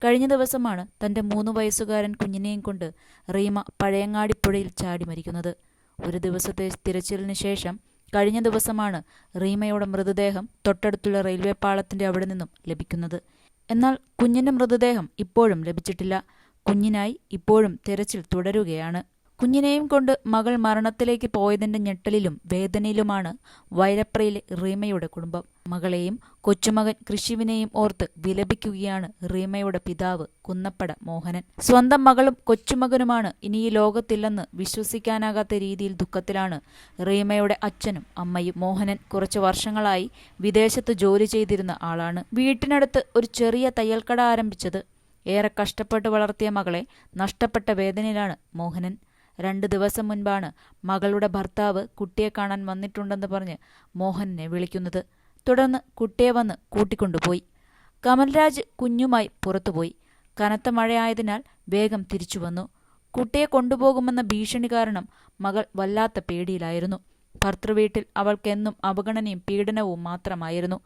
കഴിഞ്ഞ ദിവസമാണ് തന്റെ 3 വയസ്സുകാരൻ കുഞ്ഞിനെയും കൊണ്ട് റീമ പഴയങ്ങാടിപ്പുഴയിൽ ചാടി മരിക്കുന്നത്. ഒരു ദിവസത്തെ തിരച്ചിലിന് ശേഷം കഴിഞ്ഞ ദിവസമാണ് റീമയുടെ മൃതദേഹം തൊട്ടടുത്തുള്ള റെയിൽവേ പാളത്തിന്റെ അവിടെ നിന്നും ലഭിക്കുന്നത്. എന്നാൽ കുഞ്ഞിന്റെ മൃതദേഹം ഇപ്പോഴും ലഭിച്ചിട്ടില്ല. കുഞ്ഞിനായി ഇപ്പോഴും തിരച്ചിൽ തുടരുകയാണ്. കുഞ്ഞിനെയും കൊണ്ട് മകൾ മരണത്തിലേക്ക് പോയതിന്റെ ഞെട്ടലിലും വേദനയിലുമാണ് വൈരപ്രയിലെ റീമയുടെ കുടുംബം. മകളെയും കൊച്ചുമകൻ കൃഷിവിനെയും ഓർത്ത് വിലപിക്കുകയാണ് റീമയുടെ പിതാവ് കുന്നപ്പട മോഹനൻ. സ്വന്തം മകളും കൊച്ചുമകനുമാണ് ഇനി ഈ ലോകത്തില്ലെന്ന് വിശ്വസിക്കാനാകാത്ത രീതിയിൽ ദുഃഖത്തിലാണ് റീമയുടെ അച്ഛനും അമ്മയും. മോഹനൻ കുറച്ചു വർഷങ്ങളായി വിദേശത്ത് ജോലി ചെയ്തിരുന്ന ആളാണ്. വീട്ടിനടുത്ത് ഒരു ചെറിയ തയ്യൽക്കട ആരംഭിച്ചത്. ഏറെ കഷ്ടപ്പെട്ട് വളർത്തിയ മകളെ നഷ്ടപ്പെട്ട വേദനയിലാണ് മോഹനൻ. 2 ദിവസം മുൻപാണ് മകളുടെ ഭർത്താവ് കുട്ടിയെ കാണാൻ വന്നിട്ടുണ്ടെന്ന് പറഞ്ഞ് മോഹനെ വിളിക്കുന്നത്. തുടർന്ന് കുട്ടിയെ വന്ന് കൂട്ടിക്കൊണ്ടുപോയി. കമൽരാജ് കുഞ്ഞുമായി പുറത്തുപോയി. കനത്ത മഴയായതിനാൽ വേഗം തിരിച്ചു വന്നു. കുട്ടിയെ കൊണ്ടുപോകുമെന്ന ഭീഷണി കാരണം മകൾ വല്ലാത്ത പേടിയിലായിരുന്നു. ഭർത്തൃവീട്ടിൽ അവൾക്കെന്നും അവഗണനയും പീഡനവും മാത്രമായിരുന്നു.